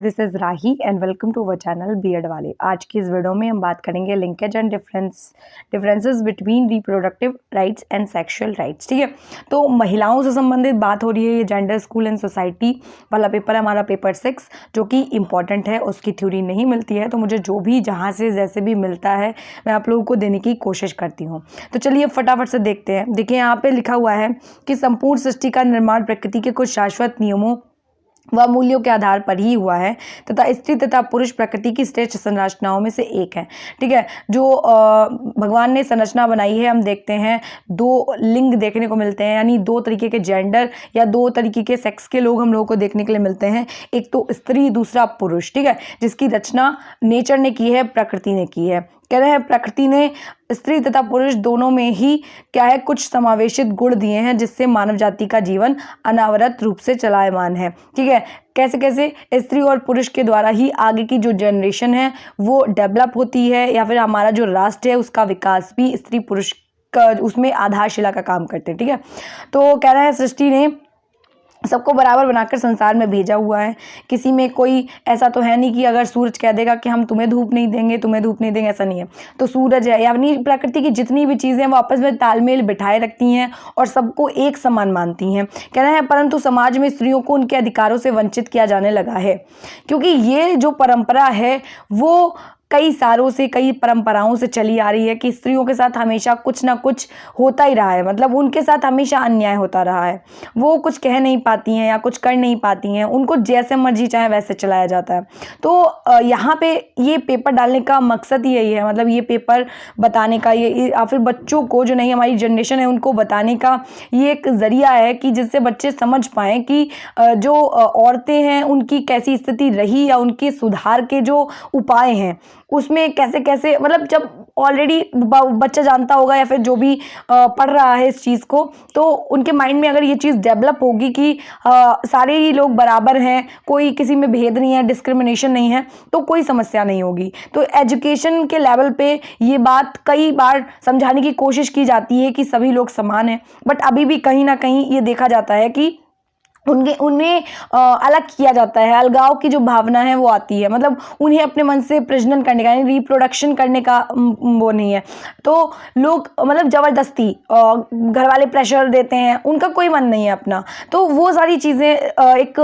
This is Rahi and welcome to our channel BEd वाले। आज की इस वीडियो में हम बात करेंगे linkage and differences between reproductive rights and sexual rights. ठीक है, तो महिलाओं से संबंधित बात हो रही है। ये जेंडर स्कूल एंड सोसाइटी वाला पेपर है हमारा, पेपर 6, जो कि इम्पॉर्टेंट है। उसकी थ्योरी नहीं मिलती है, तो मुझे जो भी जहाँ से जैसे भी मिलता है मैं आप लोगों को देने की कोशिश करती हूँ। तो चलिए फटाफट से देखते हैं। देखिए यहाँ पे लिखा हुआ है कि संपूर्ण सृष्टि का निर्माण प्रकृति के कुछ शाश्वत नियमों व मूल्यों के आधार पर ही हुआ है तथा स्त्री तथा पुरुष प्रकृति की श्रेष्ठ संरचनाओं में से एक है। ठीक है, जो भगवान ने संरचना बनाई है, हम देखते हैं 2 लिंग देखने को मिलते हैं, यानी 2 तरीके के जेंडर या 2 तरीके के सेक्स के लोग हम लोगों को देखने के लिए मिलते हैं। एक तो स्त्री, दूसरा पुरुष। ठीक है, जिसकी रचना नेचर ने की है, प्रकृति ने की है। कह रहे हैं प्रकृति ने स्त्री तथा पुरुष दोनों में ही क्या है, कुछ समावेशित गुण दिए हैं, जिससे मानव जाति का जीवन अनावरत रूप से चलायमान है। ठीक है, कैसे कैसे स्त्री और पुरुष के द्वारा ही आगे की जो जनरेशन है वो डेवलप होती है, या फिर हमारा जो राष्ट्र है उसका विकास भी स्त्री पुरुष का उसमें आधारशिला का काम करते हैं। ठीक है, तो कह रहे हैं सृष्टि ने सबको बराबर बनाकर संसार में भेजा हुआ है। किसी में कोई ऐसा तो है नहीं कि अगर सूरज कह देगा कि हम तुम्हें धूप नहीं देंगे, तुम्हें धूप नहीं देंगे, ऐसा नहीं है। तो सूरज है, यानी प्रकृति की जितनी भी चीज़ें वो आपस में तालमेल बिठाए रखती हैं और सबको एक समान मानती हैं। कह रहे हैं परंतु समाज में स्त्रियों को उनके अधिकारों से वंचित किया जाने लगा है, क्योंकि ये जो परंपरा है वो कई सालों से, कई परंपराओं से चली आ रही है कि स्त्रियों के साथ हमेशा कुछ ना कुछ होता ही रहा है। मतलब उनके साथ हमेशा अन्याय होता रहा है। वो कुछ कह नहीं पाती हैं या कुछ कर नहीं पाती हैं, उनको जैसे मर्जी चाहे वैसे चलाया जाता है। तो यहाँ पे ये पेपर डालने का मकसद ही यही है, मतलब ये पेपर बताने का, ये या फिर बच्चों को, जो नई हमारी जनरेशन है उनको बताने का ये एक ज़रिया है कि जिससे बच्चे समझ पाएँ कि जो औरतें हैं उनकी कैसी स्थिति रही या उनके सुधार के जो उपाय हैं उसमें कैसे कैसे, मतलब जब ऑलरेडी बच्चा जानता होगा या फिर जो भी पढ़ रहा है इस चीज़ को, तो उनके माइंड में अगर ये चीज़ डेवलप होगी कि सारे ही लोग बराबर हैं, कोई किसी में भेद नहीं है, डिस्क्रिमिनेशन नहीं है, तो कोई समस्या नहीं होगी। तो एजुकेशन के लेवल पे ये बात कई बार समझाने की कोशिश की जाती है कि सभी लोग समान हैं, बट अभी भी कहीं ना कहीं ये देखा जाता है कि उन्हें अलग किया जाता है। अलगाव की जो भावना है वो आती है, मतलब उन्हें अपने मन से प्रजनन करने का, यानी रिप्रोडक्शन करने का वो नहीं है। तो लोग मतलब ज़बरदस्ती घर वाले प्रेशर देते हैं, उनका कोई मन नहीं है अपना, तो वो सारी चीज़ें एक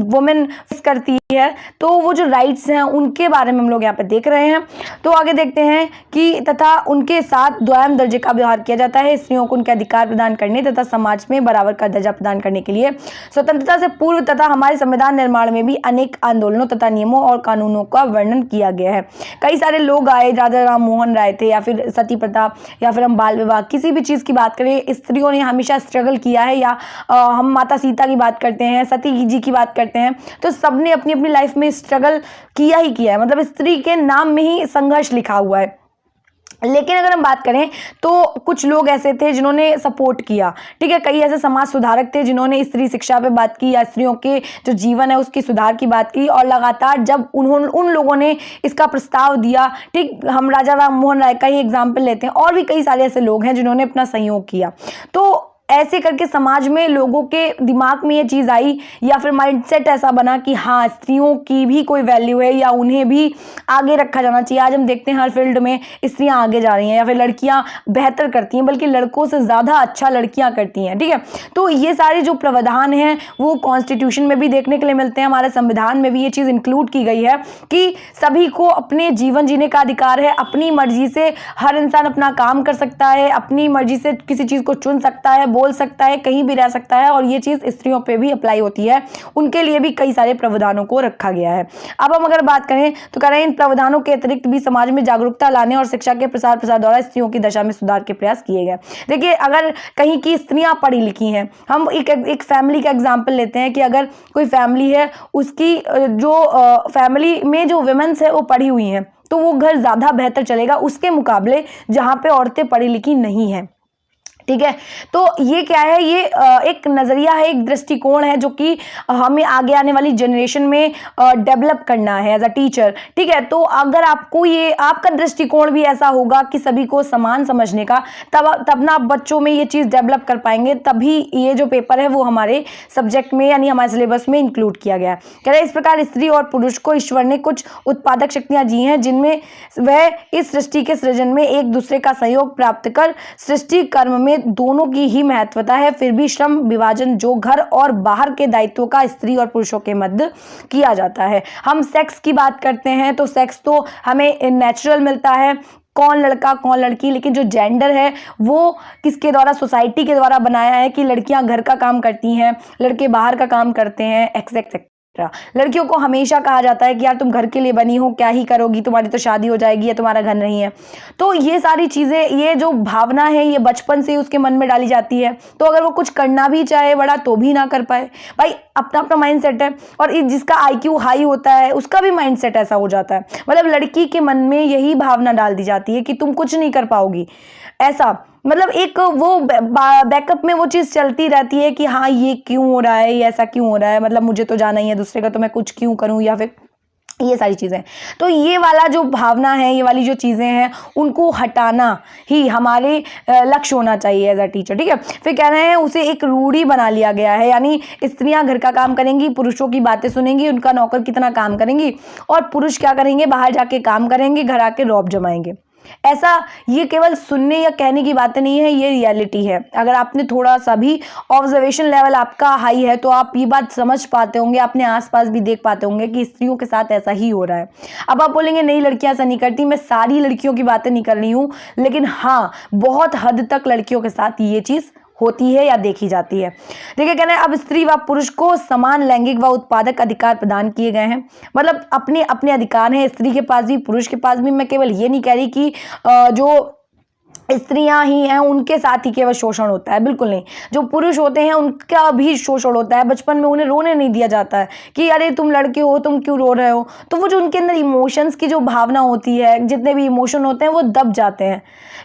वुमेन फेस करती है। तो वो जो राइट्स हैं उनके बारे में हम लोग यहाँ पे देख रहे हैं। तो आगे देखते हैं कि तथा उनके साथ द्वयम दर्जे का व्यवहार किया जाता है। स्त्रियों को उनके अधिकार प्रदान करने तथा समाज में बराबर का दर्जा प्रदान करने के लिए स्वतंत्रता से पूर्व तथा हमारे संविधान निर्माण में भी अनेक आंदोलनों तथा नियमों और कानूनों का वर्णन किया गया है। कई सारे लोग आए, राजा राम मोहन राय थे, या फिर सती प्रथा, या फिर हम बाल विवाह, किसी भी चीज़ की बात करें, स्त्रियों ने हमेशा स्ट्रगल किया है। या हम माता सीता की बात करते हैं, सती जी की बात करते हैं, तो सबने अपनी अपनी लाइफ में स्ट्रगल किया ही किया है। मतलब स्त्री के नाम में ही संघर्ष लिखा हुआ है। लेकिन अगर हम बात करें तो कुछ लोग ऐसे थे जिन्होंने सपोर्ट किया। ठीक है, कई ऐसे समाज सुधारक थे जिन्होंने स्त्री शिक्षा पे बात की या स्त्रियों के जो जीवन है उसकी सुधार की बात की, और लगातार जब उन लोगों ने इसका प्रस्ताव दिया, ठीक, हम राजा राम मोहन राय का ही एग्जाम्पल लेते हैं, और भी कई सारे ऐसे लोग हैं जिन्होंने अपना सहयोग किया। तो ऐसे करके समाज में लोगों के दिमाग में ये चीज़ आई, या फिर माइंडसेट ऐसा बना कि हाँ, स्त्रियों की भी कोई वैल्यू है या उन्हें भी आगे रखा जाना चाहिए। आज हम देखते हैं हर फील्ड में स्त्रियां आगे जा रही हैं, या फिर लड़कियां बेहतर करती हैं, बल्कि लड़कों से ज़्यादा अच्छा लड़कियां करती हैं। ठीक है, तो ये सारे जो प्रावधान हैं वो कॉन्स्टिट्यूशन में भी देखने के लिए मिलते हैं, हमारे संविधान में भी ये चीज़ इंक्लूड की गई है कि सभी को अपने जीवन जीने का अधिकार है। अपनी मर्जी से हर इंसान अपना काम कर सकता है, अपनी मर्जी से किसी चीज़ को चुन सकता है, बोल सकता है, कहीं भी रह सकता है, और ये चीज़ स्त्रियों पे भी अप्लाई होती है। उनके लिए भी कई सारे प्रावधानों को रखा गया है। अब हम अगर बात करें तो कह रहे हैं इन प्रावधानों के अतिरिक्त भी समाज में जागरूकता लाने और शिक्षा के प्रसार द्वारा स्त्रियों की दशा में सुधार के प्रयास किए गए। देखिए, अगर कहीं की स्त्रियां पढ़ी लिखी हैं, हम एक फैमिली का एग्जाम्पल लेते हैं कि अगर कोई फैमिली है, उसकी जो फैमिली में जो वुमेन्स है वो पढ़ी हुई हैं, तो वो घर ज़्यादा बेहतर चलेगा उसके मुकाबले जहाँ पे औरतें पढ़ी लिखी नहीं हैं। ठीक है। तो ये क्या है, ये एक नज़रिया है, एक दृष्टिकोण है जो कि हमें आगे आने वाली जनरेशन में डेवलप करना है एज अ टीचर। ठीक है, तो अगर आपको ये आपका दृष्टिकोण भी ऐसा होगा कि सभी को समान समझने का, तब ना आप बच्चों में ये चीज़ डेवलप कर पाएंगे, तभी ये जो पेपर है वो हमारे सब्जेक्ट में यानी हमारे सिलेबस में इंक्लूड किया गया है। कह रहे इस प्रकार स्त्री और पुरुष को ईश्वर ने कुछ उत्पादक शक्तियाँ दी हैं जिनमें वह इस सृष्टि के सृजन में एक दूसरे का सहयोग प्राप्त कर सृष्टि कर्म में दोनों की ही महत्वता है। फिर भी श्रम विभाजन जो घर और बाहर के दायित्वों का स्त्री और पुरुषों के मध्य किया जाता है। हम सेक्स की बात करते हैं तो सेक्स तो हमें नेचुरल मिलता है, कौन लड़का कौन लड़की, लेकिन जो जेंडर है वो किसके द्वारा, सोसाइटी के द्वारा बनाया है कि लड़कियां घर का काम करती हैं, लड़के बाहर का काम करते हैं, एक्सेट्रा। लड़कियों को हमेशा कहा जाता है कि यार तुम घर के लिए बनी हो, क्या ही करोगी, तुम्हारी तो शादी हो जाएगी या तुम्हारा घर नहीं है। तो ये सारी चीज़ें, ये जो भावना है ये बचपन से ही उसके मन में डाली जाती है। तो अगर वो कुछ करना भी चाहे बड़ा तो भी ना कर पाए। भाई अपना अपना माइंड सेट है, और जिसका IQ हाई होता है उसका भी माइंड सेट ऐसा हो जाता है। मतलब लड़की के मन में यही भावना डाल दी जाती है कि तुम कुछ नहीं कर पाओगी, ऐसा। मतलब एक वो बैकअप में वो चीज़ चलती रहती है कि हाँ ये क्यों हो रहा है, ये ऐसा क्यों हो रहा है, मतलब मुझे तो जाना ही है दूसरे का, तो मैं कुछ क्यों करूँ, या फिर ये सारी चीज़ें। तो ये वाला जो भावना है, ये वाली जो चीज़ें हैं, उनको हटाना ही हमारे लक्ष्य होना चाहिए एज अ टीचर। ठीक है, फिर कह रहे हैं उसे एक रूढ़ी बना लिया गया है, यानी स्त्रियां घर का काम करेंगी, पुरुषों की बातें सुनेंगी, उनका नौकर कितना काम करेंगी, और पुरुष क्या करेंगे, बाहर जाके काम करेंगे, घर आके रौब जमाएंगे। ऐसा ये केवल सुनने या कहने की बातें नहीं है, ये रियलिटी है। अगर आपने थोड़ा सा भी ऑब्जर्वेशन लेवल आपका हाई है तो आप ये बात समझ पाते होंगे, अपने आसपास भी देख पाते होंगे कि स्त्रियों के साथ ऐसा ही हो रहा है। अब आप बोलेंगे नहीं लड़कियां ऐसा नहीं करती, मैं सारी लड़कियों की बातें नहीं कर रही हूँ, लेकिन हाँ बहुत हद तक लड़कियों के साथ ये चीज़ होती है या देखी जाती है। देखिए कहना है अब स्त्री व पुरुष को समान लैंगिक व उत्पादक अधिकार प्रदान किए गए हैं। मतलब अपने अपने अधिकार हैं, स्त्री के पास भी पुरुष के पास भी। मैं केवल ये नहीं कह रही कि जो स्त्रियां ही हैं उनके साथ ही केवल शोषण होता है, बिल्कुल नहीं। जो पुरुष होते हैं उनका भी शोषण होता है। बचपन में उन्हें रोने नहीं दिया जाता है कि अरे तुम लड़के हो, तुम क्यों रो रहे हो। तो वो जो उनके अंदर इमोशंस की जो भावना होती है, जितने भी इमोशन होते हैं वो दब जाते हैं।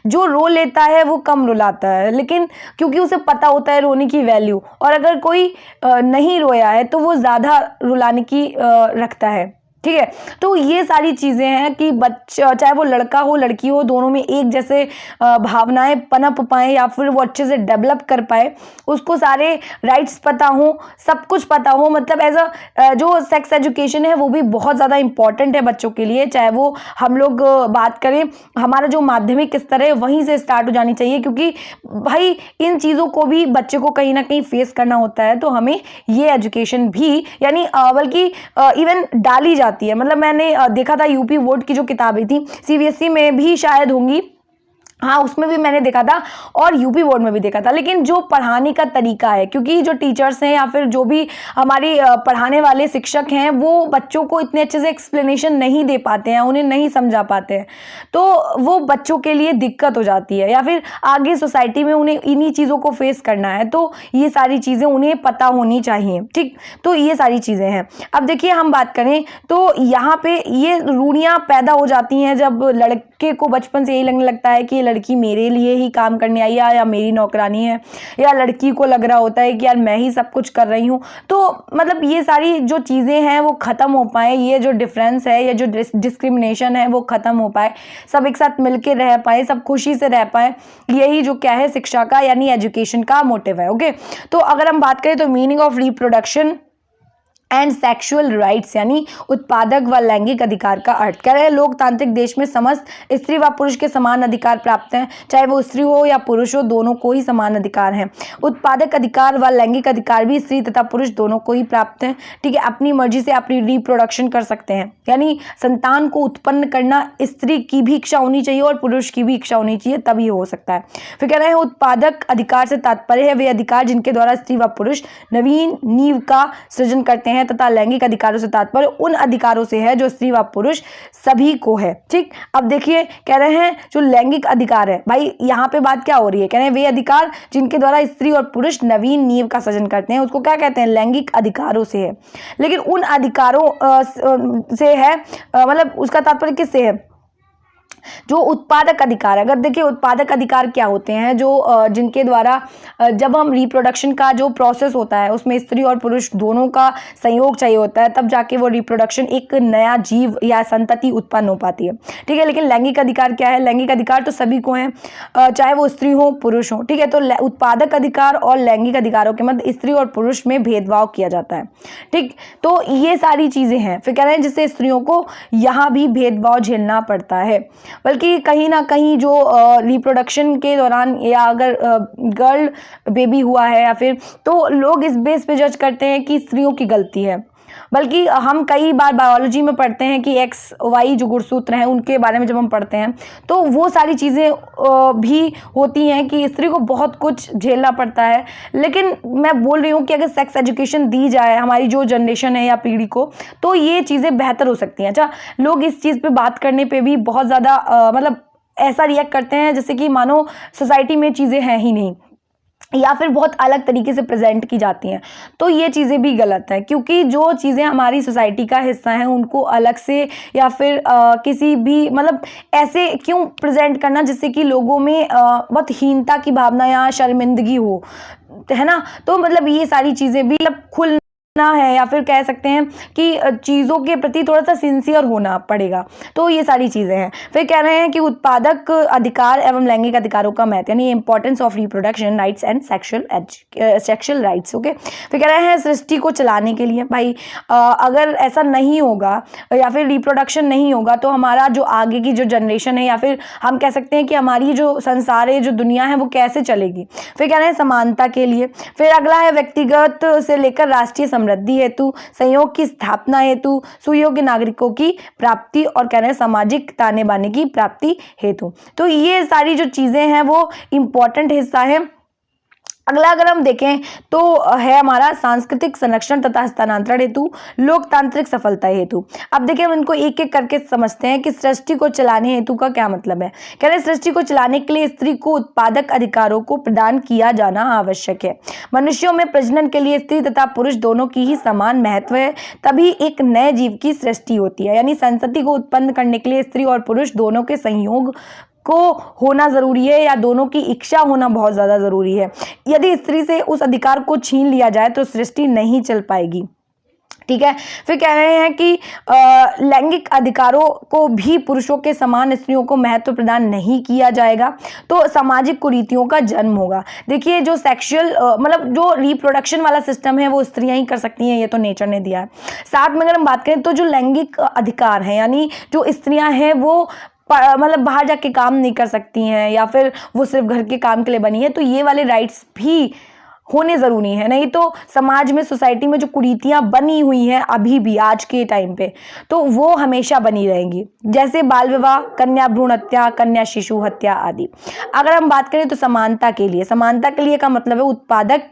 जो रो लेता है वो कम रुलाता है, लेकिन क्योंकि उसे पता होता है रोने की वैल्यू। और अगर कोई नहीं रोया है तो वो ज़्यादा रुलाने की रखता है। ठीक है, तो ये सारी चीज़ें हैं कि बच्चा चाहे वो लड़का हो लड़की हो, दोनों में एक जैसे भावनाएं पनप पाए या फिर वो अच्छे से डेवलप कर पाए, उसको सारे राइट्स पता हो, सब कुछ पता हो। मतलब एज जो सेक्स एजुकेशन है वो भी बहुत ज़्यादा इंपॉर्टेंट है बच्चों के लिए। चाहे वो हम लोग बात करें, हमारा जो माध्यमिक स्तर है वहीं से स्टार्ट हो जानी चाहिए, क्योंकि भाई इन चीज़ों को भी बच्चे को कहीं ना कहीं फेस करना होता है। तो हमें ये एजुकेशन भी यानी बल्कि इवन डाली जाती है। मतलब मैंने देखा था यूपी बोर्ड की जो किताबें थी, CBSE में भी शायद होंगी, हाँ उसमें भी मैंने देखा था और यूपी बोर्ड में भी देखा था। लेकिन जो पढ़ाने का तरीका है, क्योंकि जो टीचर्स हैं या फिर जो भी हमारी पढ़ाने वाले शिक्षक हैं वो बच्चों को इतने अच्छे से एक्सप्लेनेशन नहीं दे पाते हैं, उन्हें नहीं समझा पाते हैं, तो वो बच्चों के लिए दिक्कत हो जाती है। या फिर आगे सोसाइटी में उन्हें इन्हीं चीज़ों को फेस करना है, तो ये सारी चीज़ें उन्हें पता होनी चाहिए। ठीक, तो ये सारी चीज़ें हैं। अब देखिए हम बात करें तो यहाँ पे ये रूढ़ियाँ पैदा हो जाती हैं जब लड़के को बचपन से यही लगने लगता है कि लड़की मेरे लिए ही काम करने आई है या मेरी नौकरानी है, या लड़की को लग रहा होता है कि यार मैं ही सब कुछ कर रही हूँ। तो मतलब ये सारी जो चीज़ें हैं वो ख़त्म हो पाए, ये जो डिफरेंस है, ये जो डिस्क्रिमिनेशन है वो ख़त्म हो पाए, सब एक साथ मिलके रह पाए, सब खुशी से रह पाए। यही जो क्या है शिक्षा का यानी एजुकेशन का मोटिव है। ओके, तो अगर हम बात करें तो meaning of reproduction and sexual rights यानी उत्पादक व लैंगिक अधिकार का अर्थ। कह रहे हैं लोकतांत्रिक देश में समस्त स्त्री व पुरुष के समान अधिकार प्राप्त हैं, चाहे वो स्त्री हो या पुरुष हो, दोनों को ही समान अधिकार हैं। उत्पादक अधिकार व लैंगिक अधिकार भी स्त्री तथा पुरुष दोनों को ही प्राप्त हैं। ठीक है, अपनी मर्जी से अपनी रिप्रोडक्शन कर सकते हैं, यानी संतान को उत्पन्न करना स्त्री की भी इच्छा होनी चाहिए और पुरुष की भी इच्छा होनी चाहिए, तभी हो सकता है। फिर कह रहे हैं उत्पादक अधिकार से तात्पर्य है वे अधिकार जिनके द्वारा स्त्री व पुरुष नवीन नींव का सृजन करते हैं, तथा लैंगिक अधिकारों से तात्पर्य उन अधिकारों से है जो स्त्री व पुरुष सभी को है। ठीक, अब देखिए कह रहे हैं जो लैंगिक अधिकार है, भाई यहाँ पे बात क्या हो रही है, कह रहे हैं वे अधिकार जिनके द्वारा स्त्री और पुरुष नवीन नींव का सृजन करते हैं, उसको क्या कहते हैं, लैंगिक अधिकारों से है। लेकिन उन अधिकारों से है मतलब उसका तात्पर्य किससे है, जो उत्पादक अधिकार, अगर देखिए उत्पादक अधिकार क्या होते हैं, जो जिनके द्वारा जब हम रिप्रोडक्शन का जो प्रोसेस होता है उसमें स्त्री और पुरुष दोनों का संयोग चाहिए होता है, तब जाके वो रिप्रोडक्शन एक नया जीव या संतति उत्पन्न हो पाती है। ठीक है, लेकिन लैंगिक अधिकार क्या है? लैंगिक अधिकार तो सभी को है, चाहे वो स्त्री हो पुरुष हो। ठीक है, तो उत्पादक अधिकार और लैंगिक अधिकारों के मध्य स्त्री और पुरुष में भेदभाव किया जाता है। ठीक, तो ये सारी चीजें हैं। फिर कह रहे हैं जिससे स्त्रियों को यहाँ भी भेदभाव झेलना पड़ता है, बल्कि कहीं ना कहीं जो रिप्रोडक्शन के दौरान या अगर गर्ल बेबी हुआ है या फिर, तो लोग इस बेस पे जज करते हैं कि स्त्रियों की गलती है। बल्कि हम कई बार बायोलॉजी में पढ़ते हैं कि एक्स वाई जो गुणसूत्र हैं उनके बारे में जब हम पढ़ते हैं तो वो सारी चीज़ें भी होती हैं कि स्त्री को बहुत कुछ झेलना पड़ता है। लेकिन मैं बोल रही हूँ कि अगर सेक्स एजुकेशन दी जाए हमारी जो जनरेशन है या पीढ़ी को, तो ये चीज़ें बेहतर हो सकती हैं। अच्छा, लोग इस चीज़ पे बात करने पे भी बहुत ज़्यादा मतलब ऐसा रिएक्ट करते हैं जैसे कि मानो सोसाइटी में चीज़ें हैं ही नहीं, या फिर बहुत अलग तरीके से प्रेजेंट की जाती हैं। तो ये चीज़ें भी गलत है, क्योंकि जो चीज़ें हमारी सोसाइटी का हिस्सा हैं उनको अलग से या फिर किसी भी मतलब ऐसे क्यों प्रेजेंट करना जिससे कि लोगों में बहुत हीनता की भावना या शर्मिंदगी हो, है ना। तो मतलब ये सारी चीज़ें भी मतलब खुल ना है, या फिर कह सकते हैं कि चीज़ों के प्रति थोड़ा सा सिंसियर होना पड़ेगा। तो ये सारी चीज़ें हैं। फिर कह रहे हैं कि उत्पादक अधिकार एवं लैंगिक अधिकारों का महत्व, यानी importance of reproduction rights and sexual rights. Okay, फिर कह रहे हैं सृष्टि को चलाने के लिए भाई अगर ऐसा नहीं होगा या फिर रिप्रोडक्शन नहीं होगा तो हमारा जो आगे की जो जनरेशन है, या फिर हम कह सकते हैं कि हमारी जो संसार है, जो दुनिया है, वो कैसे चलेगी। फिर कह रहे हैं समानता के लिए। फिर अगला है व्यक्तिगत से लेकर राष्ट्रीय समृद्धि हेतु, संयोग की स्थापना हेतु, सुयोग्य नागरिकों की प्राप्ति, और कह रहे हैं सामाजिक ताने बाने की प्राप्ति हेतु। तो ये सारी जो चीजें हैं वो इंपॉर्टेंट हिस्सा है। अगला अगर हम देखें तो है हमारा सांस्कृतिक संरक्षण तथा हस्तांतरण हेतु, लोकतांत्रिक सफलता हेतु। अब देखिए हम इनको एक एक करके समझते हैं कि सृष्टि को चलाने हेतु का क्या मतलब है। कह रहे हैं सृष्टि को चलाने के लिए स्त्री को उत्पादक अधिकारों को प्रदान किया जाना आवश्यक है। मनुष्यों में प्रजनन के लिए स्त्री तथा पुरुष दोनों की ही समान महत्व है, तभी एक नए जीव की सृष्टि होती है। यानी संतति को उत्पन्न करने के लिए स्त्री और पुरुष दोनों के संयोग को होना जरूरी है, या दोनों की इच्छा होना बहुत ज्यादा जरूरी है। यदि स्त्री से उस अधिकार को छीन लिया जाए तो सृष्टि नहीं चल पाएगी। ठीक है, फिर कह रहे हैं कि लैंगिक अधिकारों को भी पुरुषों के समान स्त्रियों को महत्व प्रदान नहीं किया जाएगा तो सामाजिक कुरीतियों का जन्म होगा। देखिए जो सेक्सुअल मतलब जो रिप्रोडक्शन वाला सिस्टम है वो स्त्रियां ही कर सकती हैं, ये तो नेचर ने दिया है। साथ में अगर हम बात करें तो जो लैंगिक अधिकार हैं, यानी जो स्त्रियां हैं वो मतलब बाहर जाके काम नहीं कर सकती हैं, या फिर वो सिर्फ घर के काम के लिए बनी है, तो ये वाले राइट्स भी होने ज़रूरी है। नहीं तो समाज में, सोसाइटी में जो कुरीतियाँ बनी हुई हैं अभी भी आज के टाइम पे, तो वो हमेशा बनी रहेंगी, जैसे बाल विवाह, कन्या भ्रूण हत्या, कन्या शिशु हत्या आदि। अगर हम बात करें तो समानता के लिए का मतलब है उत्पादक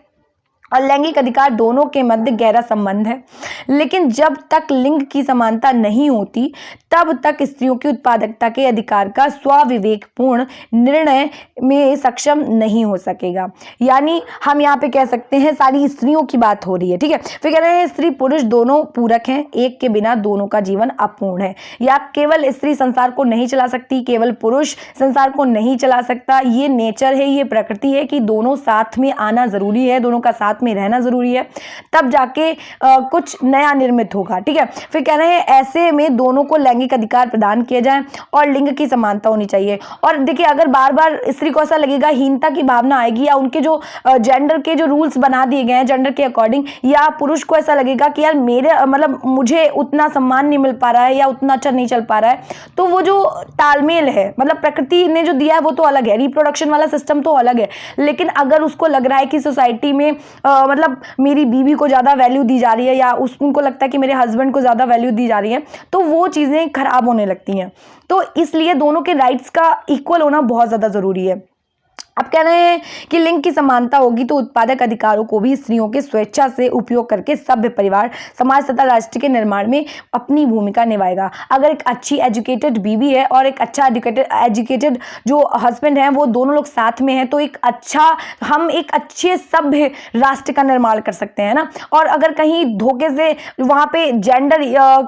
और लैंगिक अधिकार दोनों के मध्य गहरा संबंध है, लेकिन जब तक लिंग की समानता नहीं होती तब तक स्त्रियों की उत्पादकता के अधिकार का स्वविवेकपूर्ण निर्णय में सक्षम नहीं हो सकेगा। यानी हम यहाँ पे कह सकते हैं सारी स्त्रियों की बात हो रही है। ठीक है, फिर कह रहे हैं स्त्री पुरुष दोनों पूरक हैं, एक के बिना दोनों का जीवन अपूर्ण है। या केवल स्त्री संसार को नहीं चला सकती, केवल पुरुष संसार को नहीं चला सकता। ये नेचर है, ये प्रकृति है कि दोनों साथ में आना जरूरी है, दोनों का साथ में रहना जरूरी है, तब जाके कुछ नया निर्मित होगा। ठीक है, फिर कह रहे हैं ऐसे में दोनों को लैंगिक अधिकार प्रदान किए जाएं और लिंग की समानता होनी चाहिए। और देखिए अगर बार बार स्त्री को ऐसा लगेगा, हीनता की भावना आएगी, या उनके जो जेंडर के जो रूल्स बना दिए गए हैं जेंडर के अकॉर्डिंग, या पुरुष को ऐसा लगेगा कि यार मेरे मतलब मुझे उतना सम्मान नहीं मिल पा रहा है या उतना अच्छा नहीं चल पा रहा है, तो वो जो तालमेल है, मतलब प्रकृति ने जो दिया है वो तो अलग है, रिप्रोडक्शन वाला सिस्टम तो अलग है, लेकिन अगर उसको लग रहा है कि सोसाइटी में मतलब मेरी बीवी को ज़्यादा वैल्यू दी जा रही है, या उनको लगता है कि मेरे हस्बैंड को ज़्यादा वैल्यू दी जा रही है, तो वो चीज़ें खराब होने लगती हैं। तो इसलिए दोनों के राइट्स का इक्वल होना बहुत ज़्यादा ज़रूरी है। अब कह रहे हैं कि लिंग की समानता होगी तो उत्पादक अधिकारों को भी स्त्रियों के स्वेच्छा से उपयोग करके सभ्य परिवार, समाज तथा राष्ट्र के निर्माण में अपनी भूमिका निभाएगा। अगर एक अच्छी एजुकेटेड बीवी है और एक अच्छा एजुकेटेड जो हस्बैंड है, वो दोनों लोग साथ में हैं, तो हम एक अच्छे सभ्य राष्ट्र का निर्माण कर सकते हैं ना। और अगर कहीं धोखे से वहाँ पे जेंडर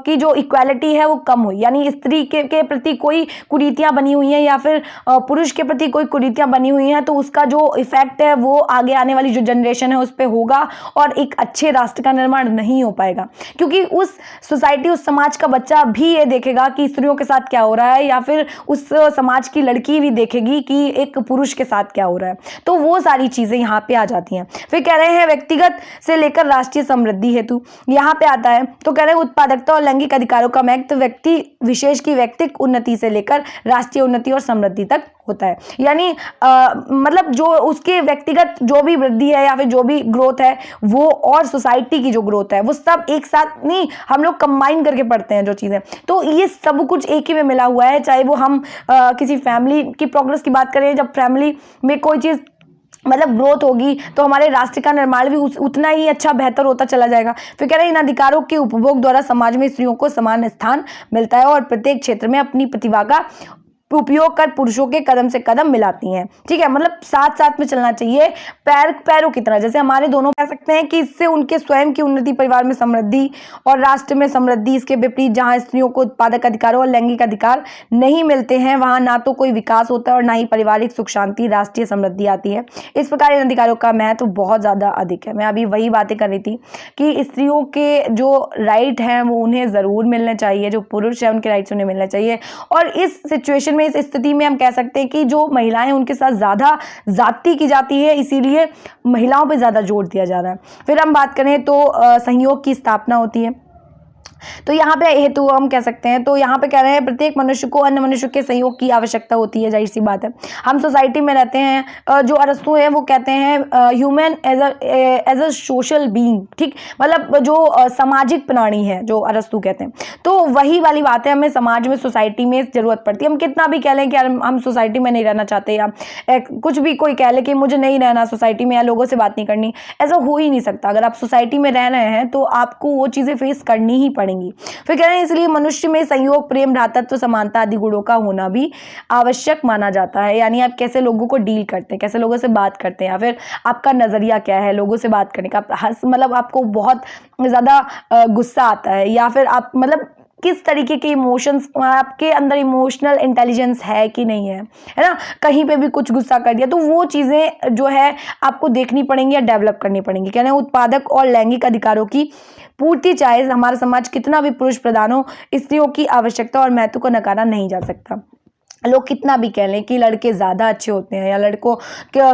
की जो इक्वालिटी है वो कम हुई, यानी स्त्री के प्रति कोई कुरीतियाँ बनी हुई हैं या फिर पुरुष के प्रति कोई कुरीतियाँ बनी हुई हैं, तो उसका जो इफेक्ट है वो आगे आने वाली जो जनरेशन है उस पे होगा और एक अच्छे राष्ट्र का निर्माण नहीं हो पाएगा। क्योंकि उस सोसाइटी, उस समाज का बच्चा भी ये देखेगा कि स्त्रियों के साथ क्या हो रहा है, या फिर उस समाज की लड़की भी देखेगी कि एक पुरुष के साथ क्या हो रहा है। तो वो सारी चीजें यहाँ पे आ जाती हैं। फिर कह रहे हैं व्यक्तिगत से लेकर राष्ट्रीय समृद्धि हेतु, यहाँ पे आता है तो कह रहे हैं उत्पादकता और लैंगिक अधिकारों का महत्व व्यक्ति विशेष की व्यक्तिगत उन्नति से लेकर राष्ट्रीय उन्नति और समृद्धि तक होता है। यानी मतलब जो उसके व्यक्तिगत जो भी वृद्धि है या फिर जो भी ग्रोथ है वो, और सोसाइटी की जो ग्रोथ है, वो सब एक साथ नहीं, हम लोग कंबाइन करके पढ़ते हैं जो चीज़ें, तो ये सब कुछ एक ही में मिला हुआ है। चाहे वो हम किसी फैमिली की प्रोग्रेस की बात करें, जब फैमिली में कोई चीज़ मतलब ग्रोथ होगी तो हमारे राष्ट्र का निर्माण भी उतना ही अच्छा बेहतर होता चला जाएगा। फिर कह रहे हैं इन अधिकारों के उपभोग द्वारा समाज में स्त्रियों को समान स्थान मिलता है और प्रत्येक क्षेत्र में अपनी प्रतिभा का उपयोग कर पुरुषों के कदम से कदम मिलाती हैं। ठीक है, मतलब साथ साथ में चलना चाहिए, पैरों की तरह। जैसे हमारे दोनों कह सकते हैं कि इससे उनके स्वयं की उन्नति, परिवार में समृद्धि और राष्ट्र में समृद्धि। इसके विपरीत जहां स्त्रियों को उत्पादक अधिकारों और लैंगिक अधिकार नहीं मिलते हैं, वहां ना तो कोई विकास होता है और ना ही पारिवारिक सुख शांति, राष्ट्रीय समृद्धि आती है। इस प्रकार इन अधिकारों का महत्व बहुत ज्यादा अधिक है। मैं अभी वही बातें कर रही थी कि स्त्रियों के जो राइट हैं वो उन्हें जरूर मिलने चाहिए, जो पुरुष है उनके राइट्स उन्हें मिलने चाहिए। और इस सिचुएशन में, इस स्थिति में हम कह सकते हैं कि जो महिलाएं उनके साथ ज्यादा जाति की जाती है, इसीलिए महिलाओं पे ज्यादा जोर दिया जा रहा है। फिर हम बात करें तो संयोग की स्थापना होती है, तो यहाँ पे हेतु हम कह सकते हैं, तो यहाँ पे कह रहे हैं प्रत्येक मनुष्य को अन्य मनुष्य के सहयोग की आवश्यकता होती है। जाहिर सी बात है, हम सोसाइटी में रहते हैं। जो अरस्तु है वो कहते हैं human as a social being, ठीक, मतलब जो सामाजिक प्राणी है, जो अरस्तु कहते हैं। तो वही वाली बात है, हमें समाज में, सोसाइटी में जरूरत पड़ती है। हम कितना भी कह लें कि हम सोसाइटी में नहीं रहना चाहते, या कुछ भी कोई कह ले कि मुझे नहीं रहना सोसाइटी में या लोगों से बात नहीं करनी, ऐसा हो ही नहीं सकता। अगर आप सोसाइटी में रह रहे हैं तो आपको वो चीज़ें फेस करनी ही पड़ेंगी। फिर कह रहे हैं इसलिए मनुष्य में संयोग, प्रेम, भ्रातृत्व, समानता आदि गुणों का होना भी आवश्यक माना जाता है। यानी आप कैसे लोगों को डील करते हैं, कैसे लोगों से बात करते हैं, या फिर आपका नजरिया क्या है लोगों से बात करने का। मतलब आपको बहुत ज्यादा गुस्सा आता है, या फिर आप मतलब किस तरीके के इमोशंस, आपके अंदर इमोशनल इंटेलिजेंस है कि नहीं है ना। कहीं पे भी कुछ गुस्सा कर दिया तो वो चीज़ें जो है आपको देखनी पड़ेंगी या डेवलप करनी पड़ेंगी। कहते हैं उत्पादक और लैंगिक अधिकारों की पूर्ति चाहे हमारा समाज कितना भी पुरुष प्रधान हो, स्त्रियों की आवश्यकता और महत्व को नकारा नहीं जा सकता। लोग कितना भी कह लें कि लड़के ज़्यादा अच्छे होते हैं, या लड़कों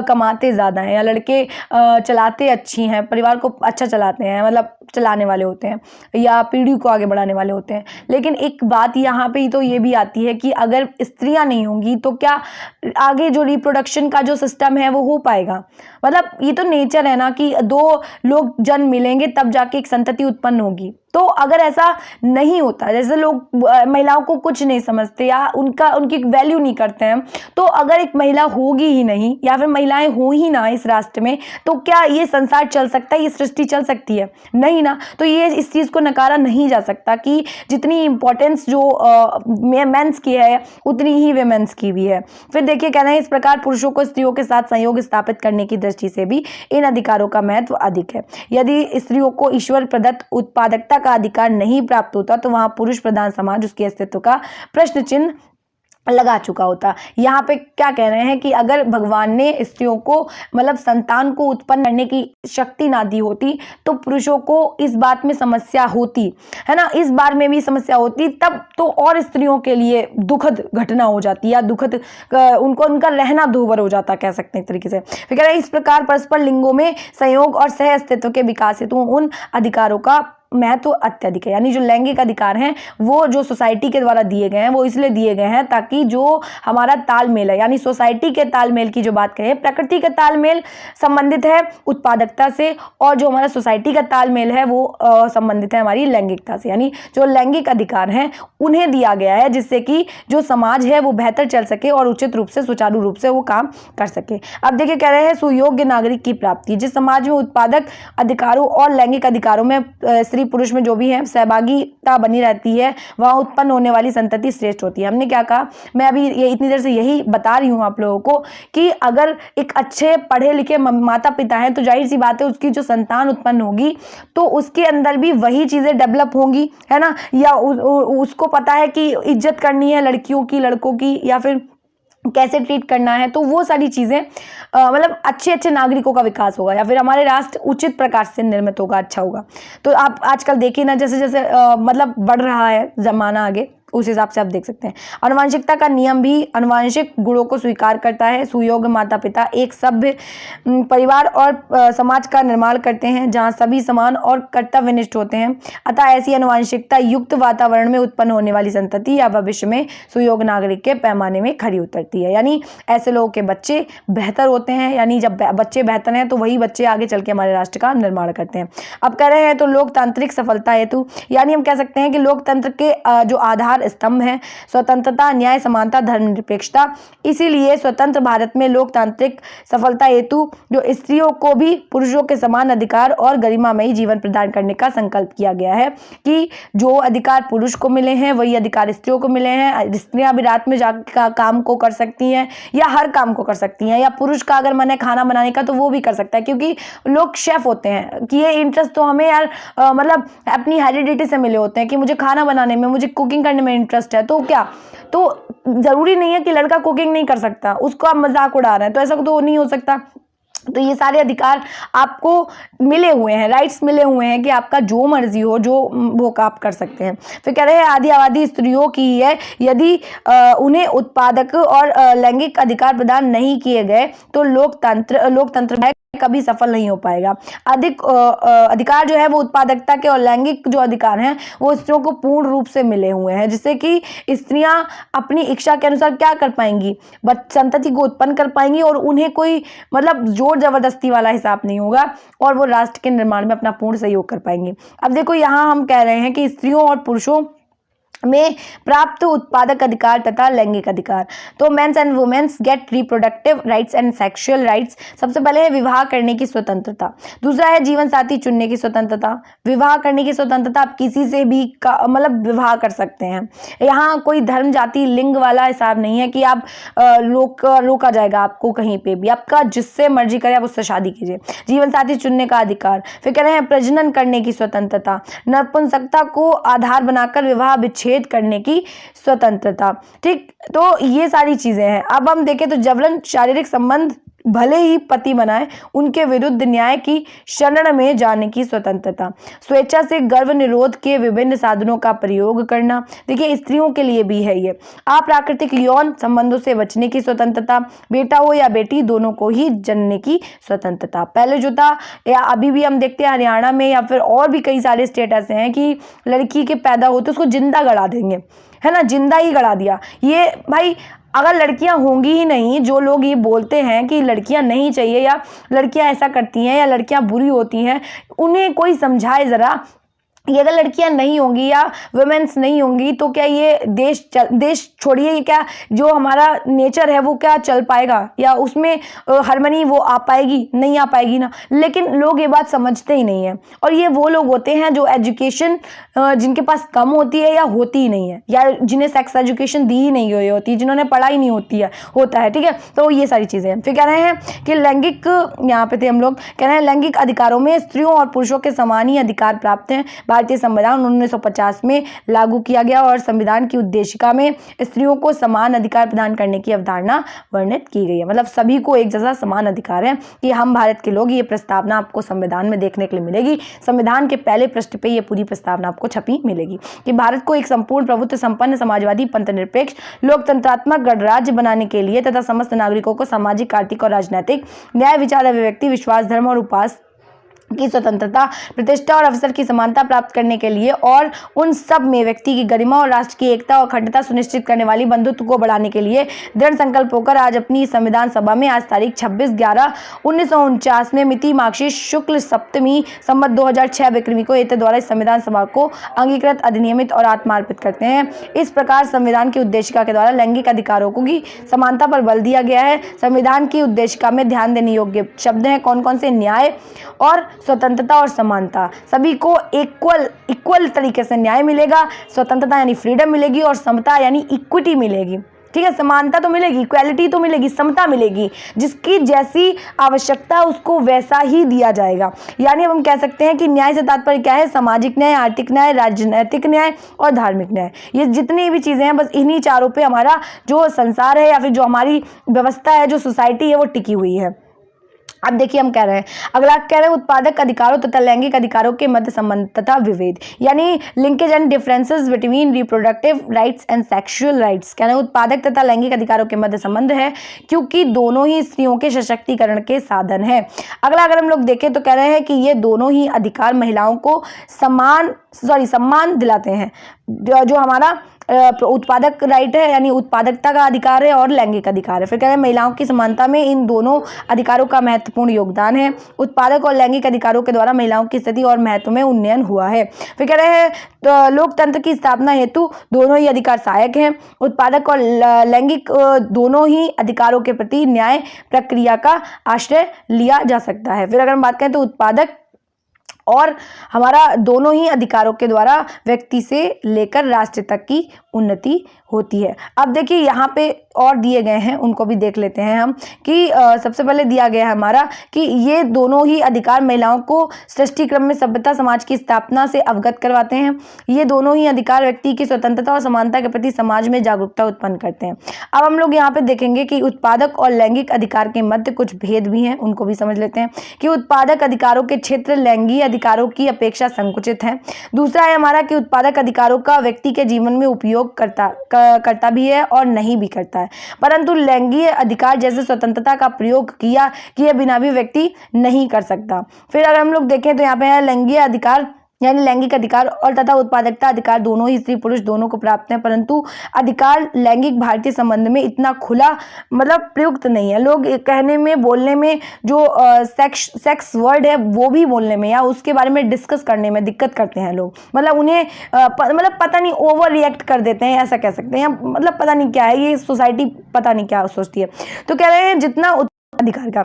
कमाते ज़्यादा हैं, या लड़के चलाते अच्छी हैं, परिवार को अच्छा चलाते हैं, मतलब चलाने वाले होते हैं, या पीढ़ी को आगे बढ़ाने वाले होते हैं। लेकिन एक बात यहाँ पे तो ये भी आती है कि अगर स्त्रियाँ नहीं होंगी तो क्या आगे जो रिप्रोडक्शन का जो सिस्टम है वो हो पाएगा। मतलब ये तो नेचर है ना कि दो लोग जन्म मिलेंगे तब जाके एक संतति उत्पन्न होगी। तो अगर ऐसा नहीं होता, जैसे लोग महिलाओं को कुछ नहीं समझते या उनकी वैल्यू नहीं करते हैं, तो अगर एक महिला होगी ही नहीं या फिर महिलाएं हो ही ना इस राष्ट्र में, तो क्या ये संसार चल सकता है, ये सृष्टि चल सकती है? नहीं ना। तो ये इस चीज़ को नकारा नहीं जा सकता कि जितनी इंपॉर्टेंस जो मेंस की है उतनी ही वेमेंस की भी है। फिर देखिए कह रहे हैं इस प्रकार पुरुषों को स्त्रियों के साथ संयोग स्थापित करने की दृष्टि से भी इन अधिकारों का महत्व अधिक है। यदि स्त्रियों को ईश्वर प्रदत्त उत्पादकता का अधिकार नहीं प्राप्त होता तो वहां पुरुष प्रधान समाज उसके अस्तित्व का प्रश्न चिन्ह लगा चुका होता। यहाँ पे क्या कह रहे हैं कि अगर भगवान ने स्त्रियों को मतलब संतान को उत्पन्न करने की शक्ति ना दी होती तो पुरुषों को इस बात में समस्या होती है ना, इस बार में भी समस्या होती, तब तो और स्त्रियों के लिए दुखद घटना हो जाती या दुखद उनका रहना दूभर हो जाता, कह सकते हैं एक तरीके से। फिर कह रहे हैं इस प्रकार परस्पर लिंगों में संयोग और सह अस्तित्व के विकास हेतु उन अधिकारों का महत्व अत्यधिक है। यानी जो लैंगिक अधिकार हैं वो जो सोसाइटी के द्वारा दिए गए हैं वो इसलिए दिए गए हैं ताकि जो हमारा तालमेल है, यानी सोसाइटी के तालमेल की जो बात करें, प्रकृति का तालमेल संबंधित है उत्पादकता से, और जो हमारा सोसाइटी का तालमेल है वो संबंधित है हमारी लैंगिकता से। यानी जो लैंगिक अधिकार हैं उन्हें दिया गया है जिससे कि जो समाज है वो बेहतर चल सके और उचित रूप से, सुचारू रूप से वो काम कर सके। अब देखिए कह रहे हैं सुयोग्य नागरिक की प्राप्ति। जिस समाज में उत्पादक अधिकारों और लैंगिक अधिकारों में स्त्री पुरुष में जो भी है सहभागिता बनी रहती है, वहाँ उत्पन्न होने वाली संतति श्रेष्ठ होती है। हमने क्या कहा, मैं अभी ये इतनी देर से यही बता रही हूँ आप लोगों को कि अगर एक अच्छे पढ़े लिखे माता पिता हैं तो जाहिर सी बात है उसकी जो संतान उत्पन्न होगी तो उसके अंदर भी वही चीज़ें डेवलप होंगी, है ना, या उसको पता है कि इज्जत करनी है लड़कियों की, लड़कों की, या फिर कैसे ट्रीट करना है, तो वो सारी चीज़ें मतलब अच्छे अच्छे नागरिकों का विकास होगा, या फिर हमारे राष्ट्र उचित प्रकार से निर्मित होगा, अच्छा होगा। तो आप आजकल देखिए ना, जैसे जैसे मतलब बढ़ रहा है ज़माना आगे, उस हिसाब से आप देख सकते हैं। आनुवंशिकता का नियम भी आनुवंशिक गुणों को स्वीकार करता है। सुयोग्य माता पिता एक सभ्य परिवार और समाज का निर्माण करते हैं जहां सभी समान और कर्तव्यनिष्ठ होते हैं। अतः ऐसी आनुवंशिकता युक्त वातावरण में उत्पन्न होने वाली संतति या भविष्य में सुयोग्य नागरिक के पैमाने में खरी उतरती है। यानी ऐसे लोगों के बच्चे बेहतर होते हैं, यानी जब बच्चे बेहतर हैं तो वही बच्चे आगे चल के हमारे राष्ट्र का निर्माण करते हैं। अब कह रहे हैं तो लोकतांत्रिक सफलता हेतु, यानी हम कह सकते हैं कि लोकतंत्र के जो आधार स्तंभ है स्वतंत्रता, न्याय, समानता, धर्मनिरपेक्षता। इसीलिए स्वतंत्र भारत में लोकतांत्रिक सफलता हेतु जो स्त्रियों को भी पुरुषों के समान अधिकार और गरिमामयी जीवन प्रदान करने का संकल्प किया गया है कि जो अधिकार पुरुष को मिले हैं वही अधिकार स्त्रियों को मिले हैं। स्त्रियां भी रात में जाकर काम को कर सकती हैं या हर काम को कर सकती हैं, या पुरुष का अगर मन है खाना बनाने का तो वो भी कर सकता है, क्योंकि लोग शेफ होते हैं कि ये इंटरेस्ट तो हमें यार मतलब अपनी हेरिडिटी से मिले होते हैं कि मुझे खाना बनाने में, मुझे कुकिंग करने में इंटरेस्ट है। तो क्या, तो जरूरी नहीं है कि लड़का कुकिंग नहीं कर सकता, उसको आप मजाक उड़ा रहे हैं, तो ऐसा तो नहीं हो सकता। तो ये सारे अधिकार आपको मिले हुए हैं, राइट्स मिले हुए हैं कि आपका जो मर्जी हो जो वो आप कर सकते हैं। फिर कह रहे हैं आदि आबादी स्त्रियों की है, यदि उन्हें उत्पादक और लैंगिक अधिकार प्रदान नहीं किए गए तो लोकतंत्र कभी सफल नहीं हो पाएगा। अधिकार जो है वो उत्पादकता के और लैंगिक जो अधिकार हैं वो स्त्रियों को पूर्ण रूप से मिले हुए हैं, जिससे कि स्त्रियां अपनी इच्छा के अनुसार क्या कर पाएंगी, संतति को उत्पन्न कर पाएंगी और उन्हें कोई मतलब जोर जबरदस्ती वाला हिसाब नहीं होगा और वो राष्ट्र के निर्माण में अपना पूर्ण सहयोग कर पाएंगी। अब देखो यहाँ हम कह रहे हैं कि स्त्रियों और पुरुषों में प्राप्त उत्पादक अधिकार तथा लैंगिक अधिकार। तो men's and women's get reproductive rights and sexual rights. सबसे पहले है विवाह करने की स्वतंत्रता, दूसरा है जीवन साथी चुनने की स्वतंत्रता। विवाह करने की स्वतंत्रता, आप किसी से भी मतलब विवाह कर सकते हैं। यहाँ कोई धर्म जाति लिंग वाला हिसाब नहीं है कि आप रोका जाएगा आपको कहीं पे भी, आपका जिससे मर्जी करे आप उससे शादी कीजिए। जीवन साथी चुनने का अधिकार। फिर कह रहे हैं प्रजनन करने की स्वतंत्रता, नपुंसकता को आधार बनाकर विवाह विच्छेद करने की स्वतंत्रता। ठीक, तो ये सारी चीजें हैं। अब हम देखें तो जबरन शारीरिक संबंध भले ही पति बनाए, उनके विरुद्ध न्याय की शरण में जाने की स्वतंत्रता। स्वेच्छा से गर्भ निरोध के विभिन्न साधनों का प्रयोग करना, देखिए स्त्रियों के लिए भी है ये। अप्राकृतिक यौन संबंधों से बचने की स्वतंत्रता, बेटा हो या बेटी दोनों को ही जनने की स्वतंत्रता। पहले जो था या अभी भी हम देखते हैं हरियाणा में या फिर और भी कई सारे स्टेट ऐसे हैं कि लड़की के पैदा होते उसको जिंदा गड़ा देंगे, है ना, जिंदा ही गड़ा दिया। ये भाई अगर लड़कियां होंगी ही नहीं, जो लोग ये बोलते हैं कि लड़कियां नहीं चाहिए या लड़कियां ऐसा करती हैं या लड़कियां बुरी होती हैं, उन्हें कोई समझाए ज़रा। ये अगर लड़कियां नहीं होंगी या वुमेन्स नहीं होंगी तो क्या ये देश छोड़िए, क्या जो हमारा नेचर है वो क्या चल पाएगा या उसमें हार्मनी वो आ पाएगी? नहीं आ पाएगी ना। लेकिन लोग ये बात समझते ही नहीं है, और ये वो लोग होते हैं जो एजुकेशन जिनके पास कम होती है या होती ही नहीं है, या जिन्हें सेक्स एजुकेशन दी ही नहीं हुई होती, जिन्होंने पढ़ाई नहीं होता है। ठीक है, तो ये सारी चीज़ें हैं। फिर कह रहे हैं कि लैंगिक, यहाँ पे थे हम लोग, कह रहे हैं लैंगिक अधिकारों में स्त्रियों और पुरुषों के समान ही अधिकार प्राप्त हैं। भारतीय संविधान 1950 में लागू किया गया और संविधान की उद्देशिका में स्त्रियों को समान अधिकार प्रदान करने की अवधारणा वर्णित की गई है। मतलब सभी को एक जैसा समान अधिकार है कि हम भारत के लोग, ये प्रस्तावना आपको संविधान में देखने के लिए मिलेगी। संविधान के पहले पृष्ठ पे ये पूरी प्रस्तावना आपको छपी मिलेगी कि भारत को एक संपूर्ण प्रभुत्व संपन्न समाजवादी पंथनिरपेक्ष लोकतंत्रात्मक गणराज्य बनाने के लिए तथा समस्त नागरिकों को सामाजिक, आर्थिक और राजनीतिक न्याय, विचार, अभिव्यक्ति, विश्वास, धर्म और उपास की स्वतंत्रता, प्रतिष्ठा और अवसर की समानता प्राप्त करने के लिए और उन सब में व्यक्ति की गरिमा और राष्ट्र की एकता और अखंडता सुनिश्चित करने वाली बंधुत्व को बढ़ाने के लिए दृढ़ संकल्प होकर आज अपनी संविधान सभा में आज तारीख 26/11/1949 में मिति मार्गशीर्ष शुक्ल सप्तमी संवत 2006 विक्रमी को एतद द्वारा इस संविधान सभा को अंगीकृत, अधिनियमित और आत्मार्पित करते हैं। इस प्रकार संविधान की उद्देशिका के द्वारा लैंगिक अधिकारों की समानता पर बल दिया गया है। संविधान की उद्देशिका में ध्यान देने योग्य शब्द हैं कौन कौन से? न्याय और स्वतंत्रता और समानता। सभी को इक्वल तरीके से न्याय मिलेगा, स्वतंत्रता यानी फ्रीडम मिलेगी और समता यानी इक्विटी मिलेगी। ठीक है, समानता तो मिलेगी, इक्वालिटी तो मिलेगी, समता मिलेगी, जिसकी जैसी आवश्यकता उसको वैसा ही दिया जाएगा। यानी अब हम कह सकते हैं कि न्याय से तात्पर्य क्या है? सामाजिक न्याय, आर्थिक न्याय, राजनैतिक न्याय और धार्मिक न्याय। ये जितनी भी चीज़ें हैं बस इन्हीं चारों पे हमारा जो संसार है या फिर जो हमारी व्यवस्था है, जो सोसाइटी है, वो टिकी हुई है। अब देखिए हम कह रहे हैं, अगला कह रहे हैं उत्पादक अधिकारों तथा लैंगिक अधिकारों के मध्य संबंध तथा विभेद, यानी linkage and differences between reproductive rights and sexual rights. कह रहे हैं उत्पादक तथा लैंगिक अधिकारों के मध्य संबंध है क्योंकि दोनों ही स्त्रियों के सशक्तिकरण के साधन है। अगला अगर हम लोग देखें तो कह रहे हैं कि ये दोनों ही अधिकार महिलाओं को सम्मान दिलाते हैं। जो हमारा उत्पादक राइट है यानी उत्पादकता का अधिकार है और लैंगिक अधिकार है। फिर कह रहे हैं महिलाओं की समानता में इन दोनों अधिकारों का महत्वपूर्ण योगदान है। उत्पादक और लैंगिक अधिकारों के द्वारा महिलाओं की स्थिति और महत्व में उन्नयन हुआ है। फिर कह रहे हैं तो लोकतंत्र की स्थापना हेतु दोनों ही अधिकार सहायक हैं। उत्पादक और लैंगिक दोनों ही अधिकारों के प्रति न्याय प्रक्रिया का आश्रय लिया जा सकता है। फिर अगर हम बात करें तो उत्पादक और हमारा दोनों ही अधिकारों के द्वारा व्यक्ति से लेकर राष्ट्र तक की उन्नति होती है। अब देखिए यहाँ पे और दिए गए हैं, उनको भी देख लेते हैं हम कि सबसे पहले दिया गया है हमारा कि ये दोनों ही अधिकार महिलाओं को सृष्टि क्रम में सभ्यता समाज की स्थापना से अवगत करवाते हैं। ये दोनों ही अधिकार व्यक्ति की स्वतंत्रता और समानता के प्रति समाज में जागरूकता उत्पन्न करते हैं। अब हम लोग यहाँ पे देखेंगे कि उत्पादक और लैंगिक अधिकार के मध्य कुछ भेद भी हैं, उनको भी समझ लेते हैं कि उत्पादक अधिकारों के क्षेत्र लैंगिक अधिकारों की अपेक्षा संकुचित है। दूसरा है हमारा कि उत्पादक अधिकारों का व्यक्ति के जीवन में उपयोग करता भी है और नहीं भी करता है, परंतु लैंगिक अधिकार जैसे स्वतंत्रता का प्रयोग किए बिना भी व्यक्ति नहीं कर सकता। फिर अगर हम लोग देखें तो यहाँ पे है लैंगिक अधिकार यानी लैंगिक अधिकार और तथा उत्पादकता अधिकार दोनों ही स्त्री पुरुष दोनों को प्राप्त हैं, परंतु अधिकार लैंगिक भारतीय संबंध में इतना खुला मतलब प्रयुक्त नहीं है। लोग कहने में बोलने में जो सेक्स वर्ड है वो भी बोलने में या उसके बारे में डिस्कस करने में दिक्कत करते हैं लोग, मतलब उन्हें मतलब पता नहीं ओवर रिएक्ट कर देते हैं, ऐसा कह सकते हैं, मतलब पता नहीं क्या है ये सोसाइटी, पता नहीं क्या सोचती है। तो कह रहे हैं जितना अधिकार का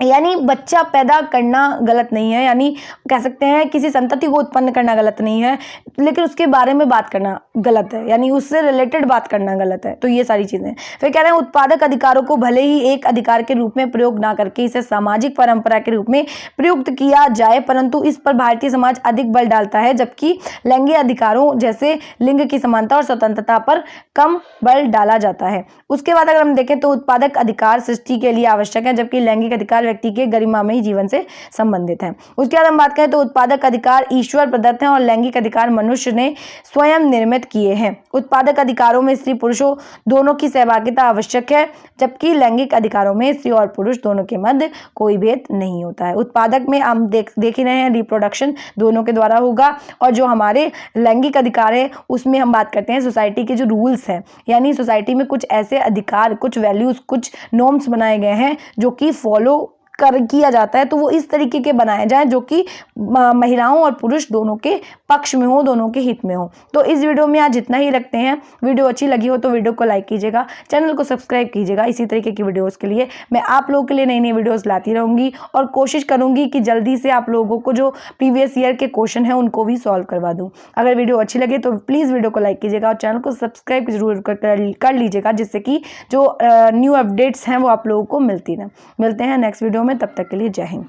यानी बच्चा पैदा करना गलत नहीं है, यानी कह सकते हैं किसी संतति को उत्पन्न करना गलत नहीं है, लेकिन उसके बारे में बात करना गलत है, यानी उससे रिलेटेड बात करना गलत है। तो ये सारी चीज़ें। फिर कह रहे हैं उत्पादक अधिकारों को भले ही एक अधिकार के रूप में प्रयोग ना करके इसे सामाजिक परंपरा के रूप में प्रयुक्त किया जाए, परंतु इस पर भारतीय समाज अधिक बल डालता है, जबकि लैंगिक अधिकारों जैसे लिंग की समानता और स्वतंत्रता पर कम बल डाला जाता है। उसके बाद अगर हम देखें तो उत्पादक अधिकार सृष्टि के लिए आवश्यक है, जबकि लैंगिक अधिकार व्यक्ति के गरिमामयी जीवन से संबंधित है। उसके बाद हम बात करें तो उत्पादक अधिकार ईश्वर प्रदत्त हैं और लैंगिक अधिकार मनुष्य ने स्वयं निर्मित किए हैं। उत्पादक अधिकारों में स्त्री पुरुषों दोनों की सहभागिता आवश्यक है, जबकि लैंगिक अधिकारों में स्त्री और पुरुष दोनों के मध्य कोई भेद नहीं होता है। उत्पादक में हम देख ही रहे हैं रिप्रोडक्शन दोनों के द्वारा होगा, और जो हमारे लैंगिक अधिकार है उसमें हम बात करते हैं सोसाइटी के जो रूल्स हैं, यानी सोसाइटी में कुछ ऐसे अधिकार, कुछ वैल्यूज, कुछ नॉर्म्स बनाए गए हैं जो कि फॉलो किया जाता है, तो वो इस तरीके के बनाए जाएं जो कि महिलाओं और पुरुष दोनों के पक्ष में हो, दोनों के हित में हो। तो इस वीडियो में आज इतना ही रखते हैं। वीडियो अच्छी लगी हो तो वीडियो को लाइक कीजिएगा, चैनल को सब्सक्राइब कीजिएगा। इसी तरीके की वीडियोस के लिए मैं आप लोगों के लिए नई नई वीडियोस लाती रहूँगी और कोशिश करूँगी कि जल्दी से आप लोगों को जो प्रीवियस ईयर के क्वेश्चन हैं उनको भी सॉल्व करवा दूँ। अगर वीडियो अच्छी लगे तो प्लीज़ वीडियो को लाइक कीजिएगा और चैनल को सब्सक्राइब जरूर कर लीजिएगा, जिससे कि जो न्यू अपडेट्स हैं वो आप लोगों को मिलती रहें। मिलते हैं नेक्स्ट वीडियो में, तब तक के लिए जय हिंद।